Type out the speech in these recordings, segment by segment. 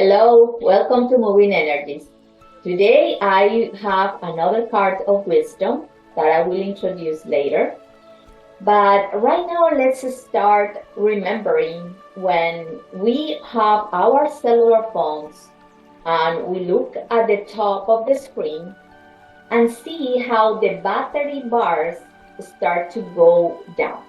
Hello, welcome to Moving Energies. Today I have another card of wisdom that I will introduce later. But right now let's start remembering when we have our cellular phones and we look at the top of the screen and see how the battery bars start to go down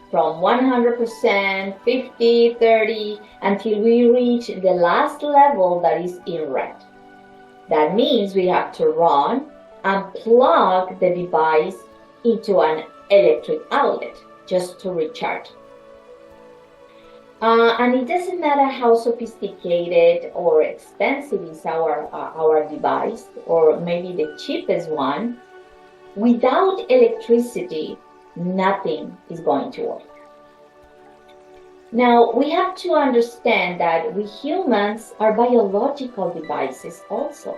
from 100%, 50, 30, until we reach the last level that is in red. That means we have to run and plug the device into an electric outlet just to recharge. And it doesn't matter how sophisticated or expensive is our device, or maybe the cheapest one. Without electricity, nothing is going to work. Now, we have to understand that we humans are biological devices also.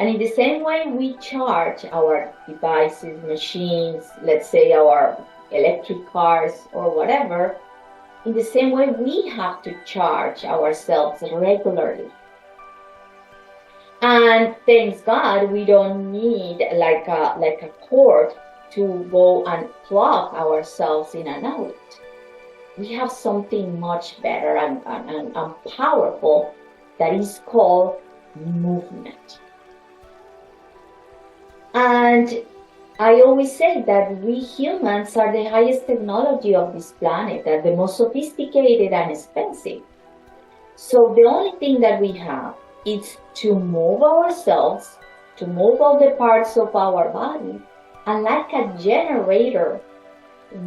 And in the same way we charge our devices, machines, let's say our electric cars or whatever, in the same way we have to charge ourselves regularly. And thanks God, we don't need like a cord to go and plug ourselves in an outlet. We have something much better and powerful that is called movement. And I always say that we humans are the highest technology of this planet, and the most sophisticated and expensive. So the only thing that we have is to move ourselves, to move all the parts of our body. And like a generator,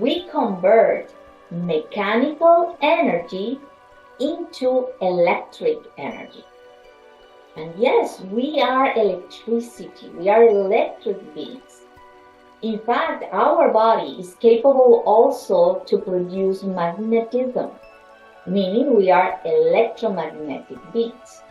we convert mechanical energy into electric energy. And yes, we are electricity. We are electric beings. In fact, our body is capable also to produce magnetism, meaning we are electromagnetic beings.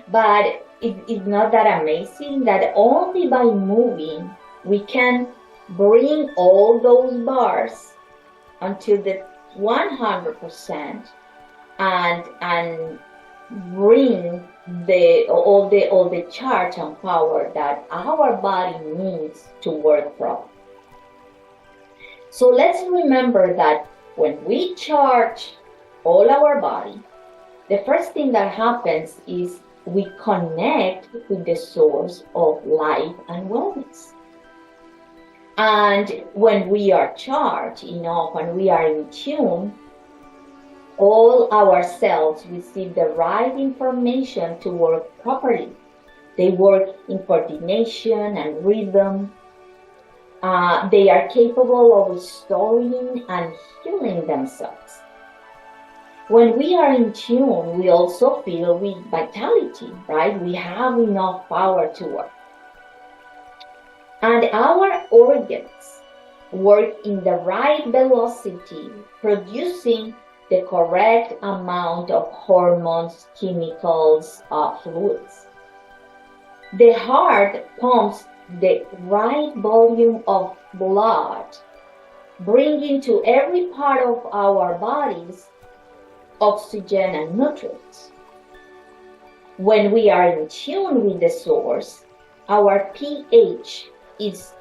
But it's not that amazing that only by moving we can bring all those bars until the 100% and bring all the charge and power that our body needs to work properly. So let's remember that when we charge all our body, the first thing that happens is we connect with the source of life and wellness. And when we are charged enough and we are in tune, all our cells receive the right information to work properly. They work in coordination and rhythm. They are capable of restoring and healing themselves. When we are in tune, we also feel with vitality, right? We have enough power to work. And our organs work in the right velocity, producing the correct amount of hormones, chemicals, fluids. The heart pumps the right volume of blood, bringing to every part of our bodies oxygen and nutrients. When we are in tune with the source, our pH is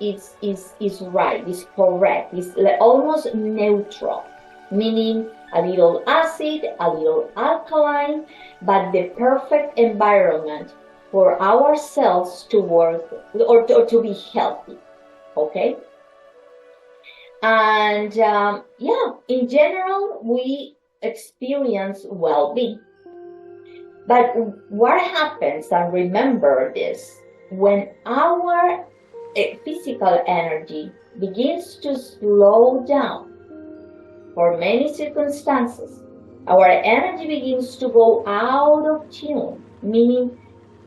right, is correct, is almost neutral, meaning a little acid, a little alkaline, but the perfect environment for our cells to work or to be healthy, okay? And in general, we experience well-being. But what happens, and remember this, when our physical energy begins to slow down for many circumstances, our energy begins to go out of tune, meaning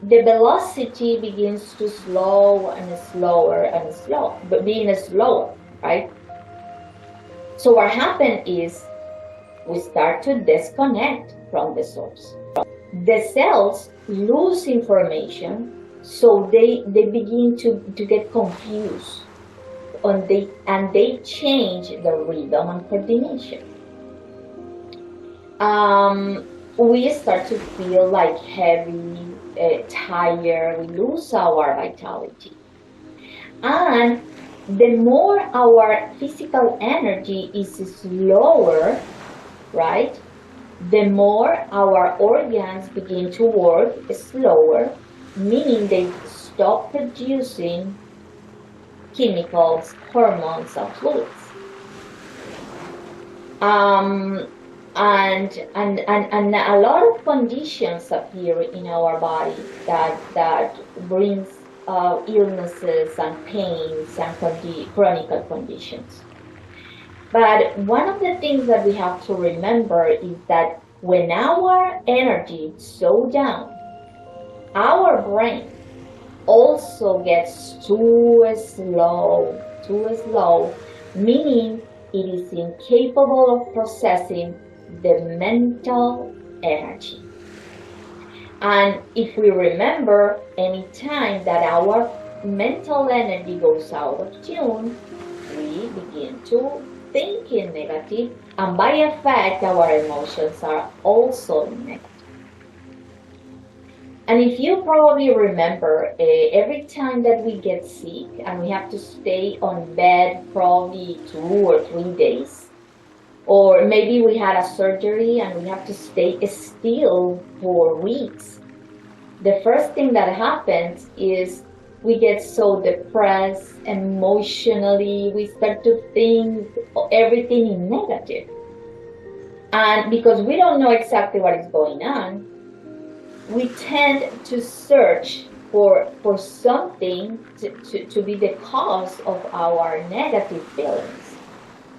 the velocity begins to slow and slower and slow, but being slower, right? So what happens is we start to disconnect from the source. The cells lose information, so they begin to get confused, and they change the rhythm and coordination. we start to feel like heavy, tired, we lose our vitality. And the more our physical energy is slower, right, the more our organs begin to work slower, meaning they stop producing chemicals, hormones, and fluids. Um, and a lot of conditions appear in our body that brings illnesses and pains and chronic conditions. But one of the things that we have to remember is that when our energy slows down, our brain also gets too slow, meaning it is incapable of processing the mental energy. And if we remember, any time that our mental energy goes out of tune, we begin to think in negative, and by effect, our emotions are also negative. And if you probably remember, every time that we get sick and we have to stay on bed probably 2 or 3 days, or maybe we had a surgery and we have to stay still for weeks, the first thing that happens is we get so depressed emotionally, we start to think everything in negative. And because we don't know exactly what is going on, we tend to search for something to be the cause of our negative feelings.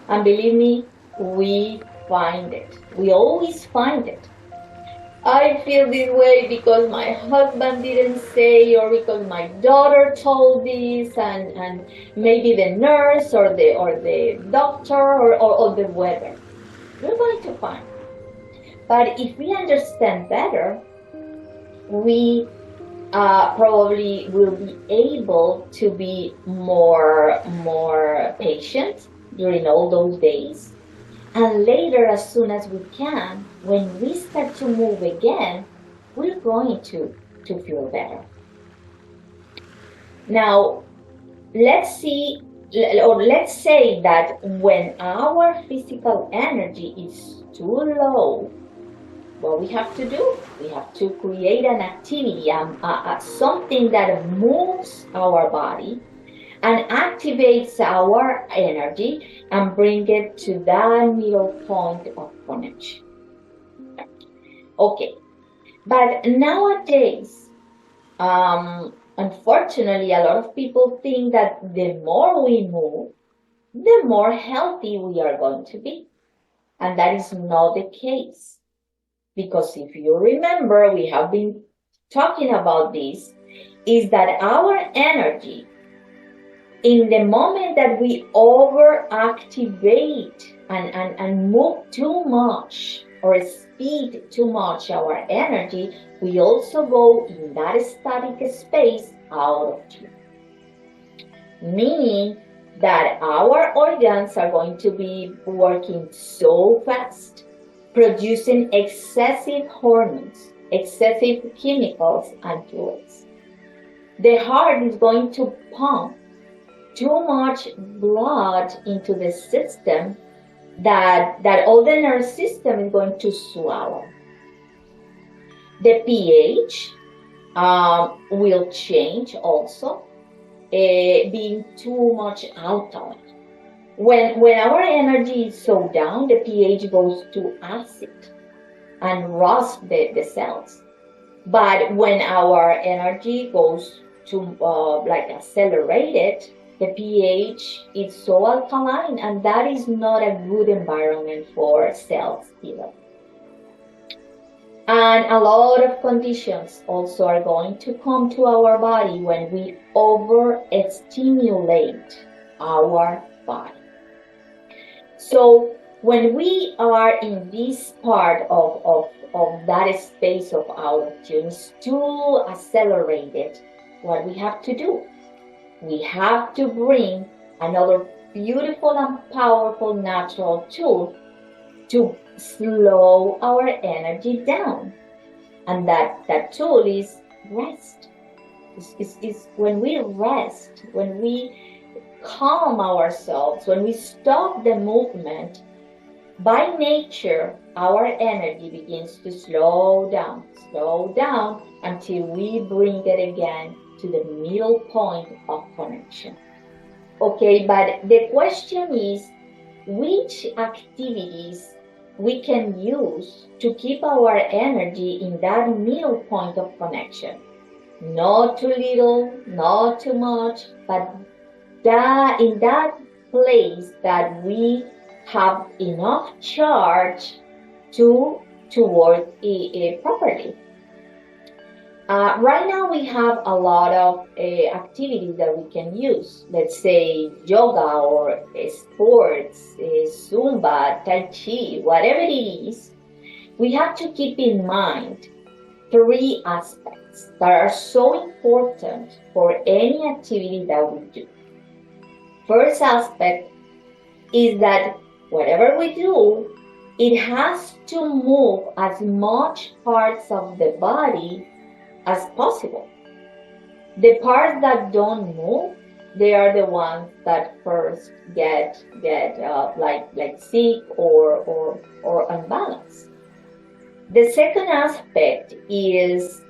And believe me, we find it. We always find it. I feel this way because my husband didn't say, or because my daughter told this, and maybe the nurse or the doctor or the weather. We're going to find. But if we understand better, we probably will be able to be more patient during all those days. And later, as soon as we can, when we start to move again, we're going to feel better. Now, let's say that when our physical energy is too low, what we have to do, we have to create an activity, something that moves our body and activates our energy and bring it to that middle point of connection. Okay, but nowadays, unfortunately, a lot of people think that the more we move, the more healthy we are going to be. And that is not the case. Because if you remember, we have been talking about this, is that our energy, in the moment that we overactivate and move too much or speed too much our energy, we also go in that static space out of tune. Meaning that our organs are going to be working so fast, producing excessive hormones, excessive chemicals and fluids. The heart is going to pump too much blood into the system that all the nerve system is going to swallow. The pH will change also, being too much alkaline. When our energy is so down, the pH goes to acid and rusts the cells. But when our energy goes to accelerated, the pH is so alkaline, and that is not a good environment for cells either. And a lot of conditions also are going to come to our body when we overstimulate our body. So when we are in this part of that space of out of tune, it's too accelerated, what we have to do? We have to bring another beautiful and powerful natural tool to slow our energy down. And that tool is rest. Is when we rest, when we calm ourselves, when we stop the movement, by nature, our energy begins to slow down until we bring it again to the middle point of connection. Okay, but the question is, which activities we can use to keep our energy in that middle point of connection? Not too little, not too much, but in that place that we have enough charge to work properly. Right now we have a lot of activities that we can use. Let's say yoga or sports, Zumba, Tai Chi, whatever it is. We have to keep in mind 3 aspects that are so important for any activity that we do. First aspect is that whatever we do, it has to move as much parts of the body as possible. The parts that don't move, they are the ones that first get like sick or unbalanced. The second aspect is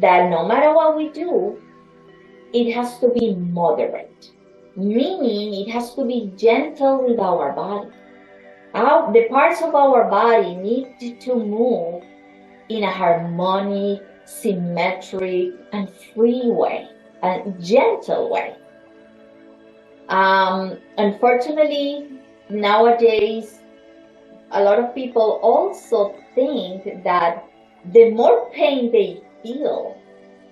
that no matter what we do, it has to be moderate, meaning it has to be gentle with our body. The parts of our body need to move in a harmonic, symmetric, and free way, and gentle way. Unfortunately, nowadays, a lot of people also think that the more pain they feel,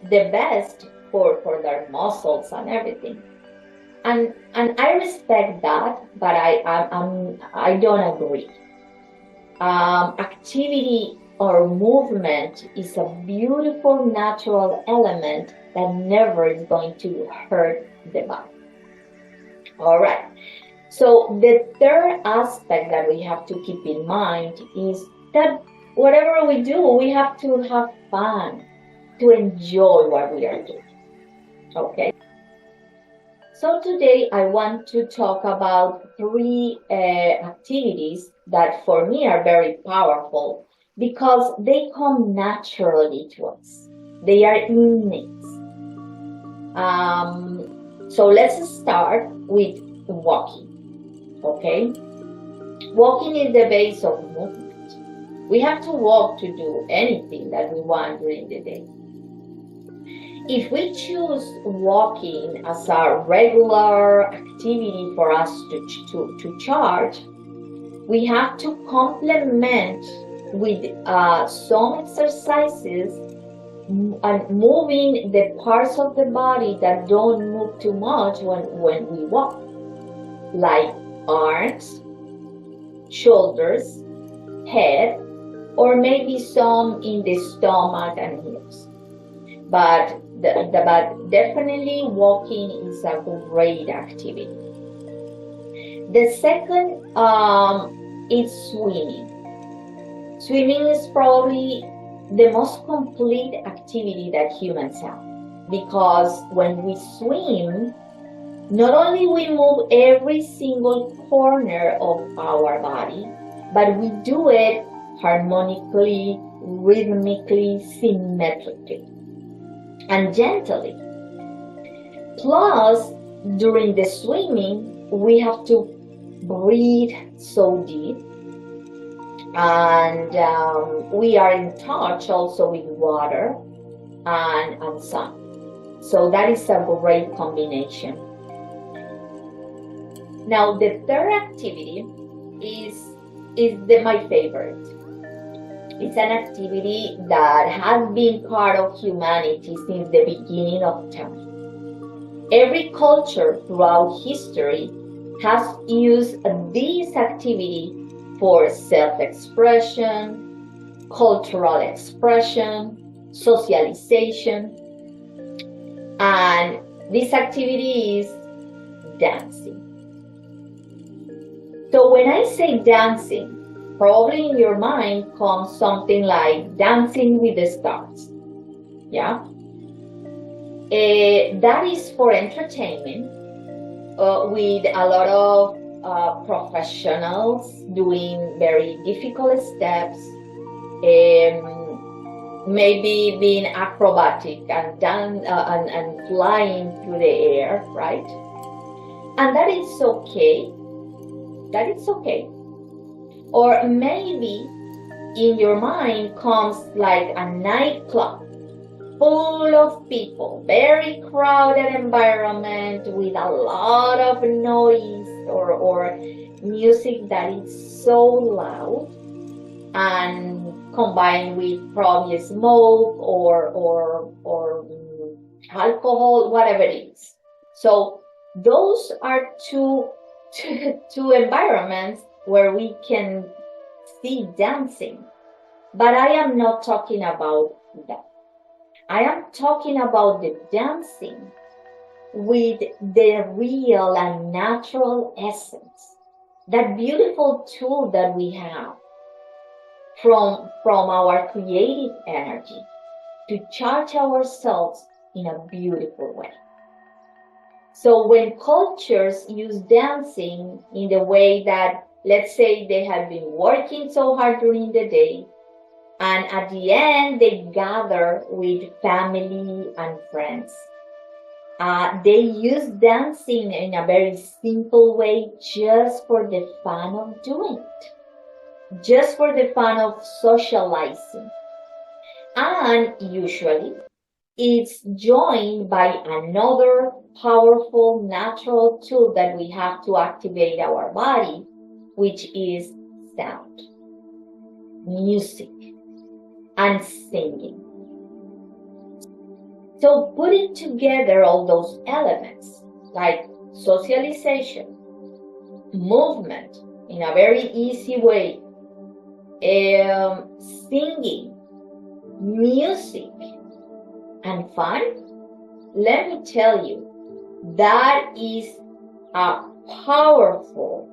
the best for their muscles and everything. And I respect that, but I don't agree. Activity or movement is a beautiful natural element that never is going to hurt the body. All right. So the third aspect that we have to keep in mind is that whatever we do, we have to have fun, to enjoy what we are doing. Okay. So today I want to talk about 3 activities that for me are very powerful because they come naturally to us. They are innate. So let's start with walking. Okay? Walking is the base of movement. We have to walk to do anything that we want during the day. If we choose walking as a regular activity for us to charge, we have to complement with some exercises and moving the parts of the body that don't move too much when we walk, like arms, shoulders, head, or maybe some in the stomach and hips. But definitely walking is a great activity. The second is swimming. Swimming is probably the most complete activity that humans have, because when we swim, not only we move every single corner of our body, but we do it harmonically, rhythmically, symmetrically, and gently. Plus, during the swimming, we have to breathe so deep, and we are in touch also with water and sun. So that is a great combination. Now the third activity is my favorite. It's an activity that has been part of humanity since the beginning of time. Every culture throughout history has used this activity for self-expression, cultural expression, socialization, and this activity is dancing. So when I say dancing, probably in your mind comes something like Dancing with the Stars. Yeah, that is for entertainment, with a lot of professionals doing very difficult steps, maybe being acrobatic and flying through the air, right? And that is okay. That is okay. Or maybe in your mind comes like a nightclub full of people, very crowded environment with a lot of noise or music that is so loud, and combined with probably smoke or alcohol, whatever it is. So those are two environments where we can see dancing. But I am not talking about that. I am talking about the dancing with the real and natural essence, that beautiful tool that we have from our creative energy to charge ourselves in a beautiful way. So when cultures use dancing in the way that, let's say, they have been working so hard during the day, and at the end they gather with family and friends, they use dancing in a very simple way just for the fun of doing it, just for the fun of socializing. And usually it's joined by another powerful natural tool that we have to activate our body, which is sound, music, and singing. So putting together all those elements like socialization, movement in a very easy way, singing, music, and fun, let me tell you, that is a powerful,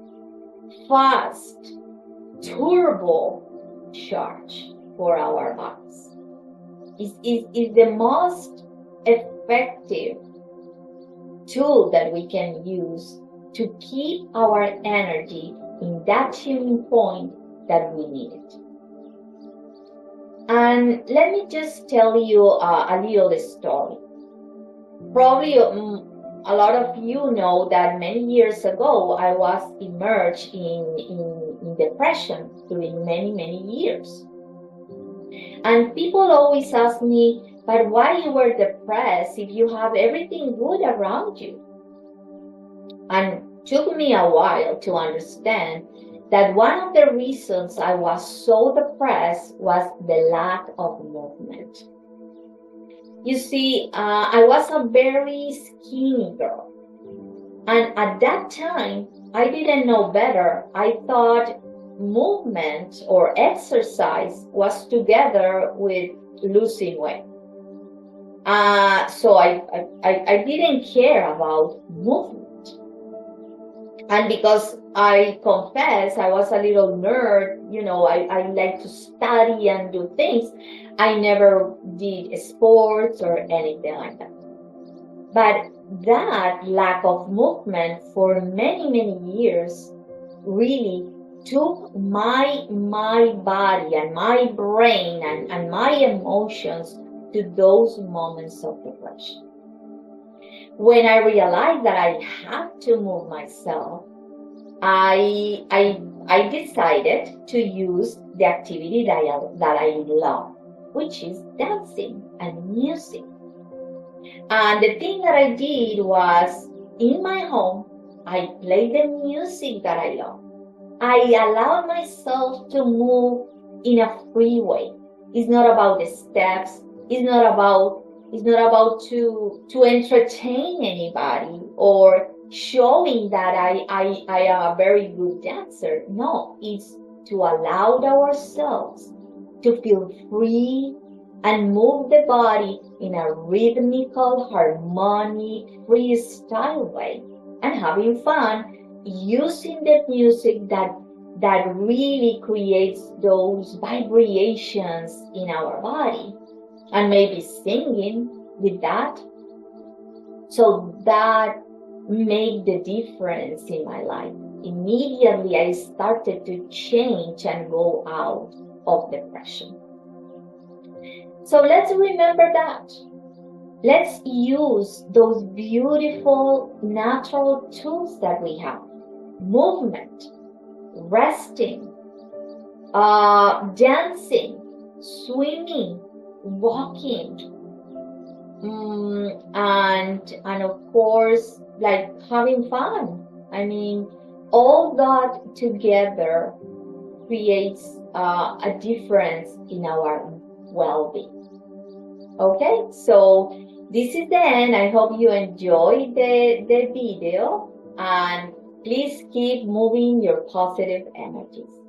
fast, turbo charge for our bodies. Is the most effective tool that we can use to keep our energy in that tuning point that we need it. And let me just tell you a little story. Probably a lot of you know that many years ago I was immersed in depression during many years. And people always ask me, but why you were depressed if you have everything good around you? And it took me a while to understand that one of the reasons I was so depressed was the lack of movement. You see, I was a very skinny girl. And at that time, I didn't know better. I thought movement or exercise was together with losing weight. So I didn't care about movement. And because I confess I was a little nerd, you know, I like to study and do things, I never did sports or anything like that. But that lack of movement for many years really took my body and my brain and my emotions to those moments of depression. When I realized that I had to move myself, I decided to use the activity that I love, which is dancing and music. And the thing that I did was, in my home, I played the music that I love. I allowed myself to move in a free way. It's not about the steps. It's not about to entertain anybody or showing that I am a very good dancer. No, it's to allow ourselves to feel free and move the body in a rhythmical, harmonic, freestyle way, and having fun using the music that that really creates those vibrations in our body, and maybe singing with that. So that made the difference in my life. Immediately I started to change and go out of depression. So let's remember that. Let's use those beautiful natural tools that we have. Movement, resting, dancing, swimming, walking, and of course, like having fun. I mean, all that together creates a difference in our well-being. Okay, so this is the end. I hope you enjoyed the video, and please keep moving your positive energies.